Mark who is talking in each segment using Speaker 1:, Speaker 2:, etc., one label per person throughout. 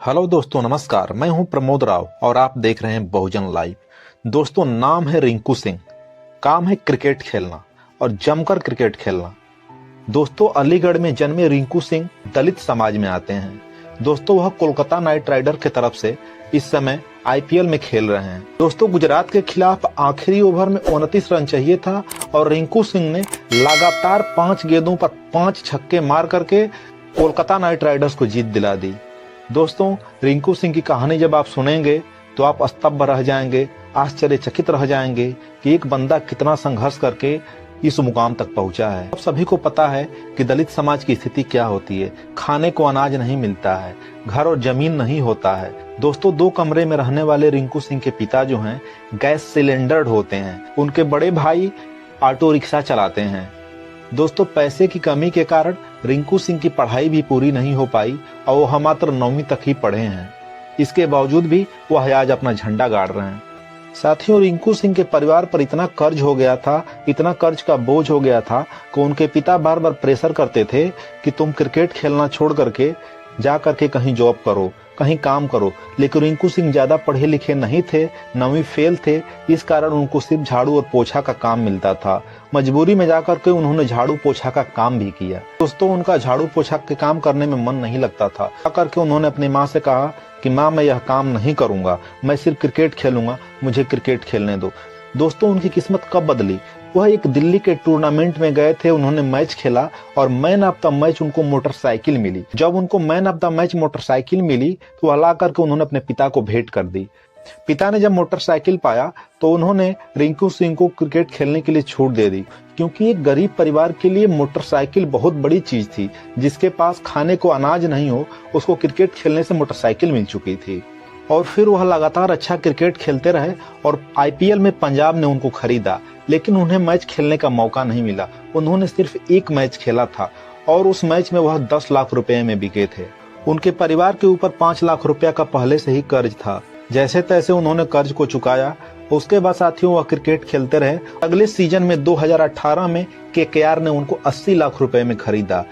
Speaker 1: Hello दोस्तों, नमस्कार। मैं हूं प्रमोद राव और आप देख रहे हैं बहुजन लाइव। दोस्तों, नाम है रिंकू सिंह, काम है क्रिकेट खेलना और जमकर क्रिकेट खेलना। दोस्तों, अलीगढ़ में जन्मे रिंकू सिंह दलित समाज में आते हैं। दोस्तों, वह कोलकाता नाइट राइडर की तरफ से इस समय आईपीएल में खेल रहे हैं। दोस्तों, गुजरात के खिलाफ आखिरी ओवर में 29 रन चाहिए था और रिंकू सिंह ने लगातार 5 गेंदों पर 5 छक्के मार करके कोलकाता नाइट राइडर्स को जीत दिला दी। दोस्तों, रिंकू सिंह की कहानी जब आप सुनेंगे तो आप स्तब्ध रह जाएंगे, आश्चर्यचकित रह जाएंगे कि एक बंदा कितना संघर्ष करके इस मुकाम तक पहुंचा है। आप सभी को पता है कि दलित समाज की स्थिति क्या होती है। खाने को अनाज नहीं मिलता है, घर और जमीन नहीं होता है। दोस्तों, 2 कमरे में रहने वाले रिंकू सिंह के पिता जो हैं गैस सिलेंडर होते हैं। उनके बड़े भाई ऑटो रिक्शा चलाते हैं। दोस्तों, पैसे की कमी के कारण रिंकू सिंह की पढ़ाई भी पूरी नहीं हो पाई और वह मात्र 9वीं तक ही पढ़े हैं। इसके बावजूद भी वह आज अपना झंडा गाड़ रहे हैं। साथियों, रिंकू सिंह के परिवार पर इतना कर्ज हो गया था, इतना कर्ज का बोझ हो गया था कि उनके पिता बार बार प्रेशर करते थे कि तुम क्रिकेट खेलना छोड़ करके जा करके कहीं जॉब करो, कहीं काम करो। लेकिन रिंकू सिंह ज्यादा पढ़े लिखे नहीं थे, 9वीं फेल थे। इस कारण उनको सिर्फ झाड़ू और पोछा का काम मिलता था। मजबूरी में जाकर के उन्होंने झाड़ू पोछा का काम भी किया। दोस्तों, उनका झाड़ू पोछा के काम करने में मन नहीं लगता था। जाकर के उन्होंने अपनी माँ से कहा कि माँ, मैं यह काम नहीं करूंगा, मैं सिर्फ क्रिकेट खेलूंगा, मुझे क्रिकेट खेलने दो। दोस्तों, उनकी किस्मत कब बदली? वह एक दिल्ली के टूर्नामेंट में गए थे, उन्होंने मैच खेला और मैन ऑफ द मैच उनको मोटरसाइकिल मिली। जब उनको man of the match motorcycle मिली तो वह ला करके उन्होंने अपने पिता को भेंट कर दी। पिता ने जब मोटरसाइकिल पाया तो उन्होंने रिंकू सिंह को क्रिकेट खेलने के लिए छूट दे दी, क्योंकि एक गरीब परिवार के लिए मोटरसाइकिल बहुत बड़ी चीज थी। जिसके पास खाने को अनाज नहीं हो, उसको क्रिकेट खेलने से मोटरसाइकिल मिल चुकी थी। और फिर वह लगातार अच्छा क्रिकेट खेलते रहे और आईपीएल में पंजाब ने उनको खरीदा, लेकिन उन्हें मैच खेलने का मौका नहीं मिला। उन्होंने सिर्फ एक मैच खेला था और उस मैच में वह 10 लाख रुपए में बिके थे। उनके परिवार के ऊपर 5 लाख रुपया का पहले से ही कर्ज था। जैसे तैसे उन्होंने कर्ज को चुकाया। उसके बाद साथियों, वह क्रिकेट खेलते रहे। अगले सीजन में 2018 में केकेआर ने उनको 80 लाख रुपए में खरीदा।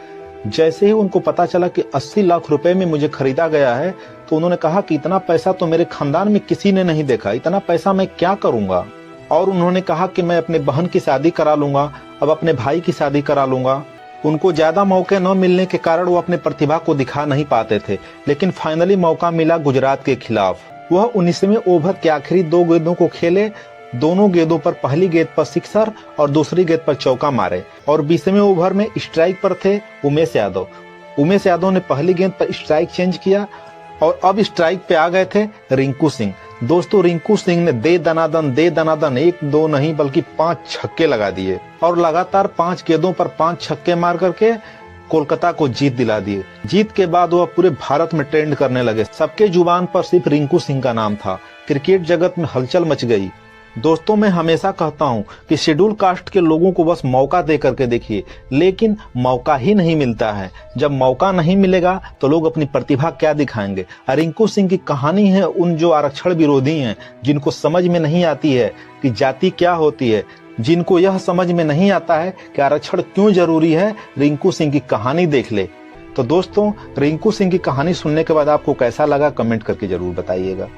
Speaker 1: जैसे ही उनको पता चला कि 80 लाख रुपए में मुझे खरीदा गया है तो उन्होंने कहा कि इतना पैसा तो मेरे खानदान में किसी ने नहीं देखा, इतना पैसा मैं क्या करूंगा। और उन्होंने कहा कि मैं अपने बहन की शादी करा लूंगा, अब अपने भाई की शादी करा लूंगा। उनको ज्यादा मौके न मिलने के कारण वो अपने प्रतिभा को दिखा नहीं पाते थे, लेकिन फाइनली मौका मिला गुजरात के खिलाफ। वह 19वें ओवर के आखिरी 2 गेंदों को खेले। दोनों गेंदों पर पहली गेंद पर सिक्सर और दूसरी गेंद पर चौका मारे और 20वें ओवर में स्ट्राइक पर थे उमेश यादव। उमेश यादव ने पहली गेंद पर स्ट्राइक चेंज किया और अब स्ट्राइक पे आ गए थे रिंकू सिंह। दोस्तों, रिंकू सिंह ने दे दनादन 1 2 नहीं बल्कि 5 छक्के लगा दिए और लगातार 5 गेंदों पर 5 छक्के मार करके कोलकाता को जीत दिला दिए। जीत के बाद वह पूरे भारत में ट्रेंड करने लगे। सबके जुबान पर सिर्फ रिंकू सिंह का नाम था। क्रिकेट जगत में हलचल मच गई। दोस्तों, मैं हमेशा कहता हूं कि शेड्यूल कास्ट के लोगों को बस मौका दे करके देखिए, लेकिन मौका ही नहीं मिलता है। जब मौका नहीं मिलेगा तो लोग अपनी प्रतिभा क्या दिखाएंगे। रिंकू सिंह की कहानी है उन जो आरक्षण विरोधी हैं, जिनको समझ में नहीं आती है कि जाति क्या होती है, जिनको यह समझ में नहीं आता है कि आरक्षण क्यों जरूरी है। रिंकू सिंह की कहानी देख ले। तो दोस्तों, रिंकू सिंह की कहानी सुनने के बाद आपको कैसा लगा, कमेंट करके जरूर बताइएगा।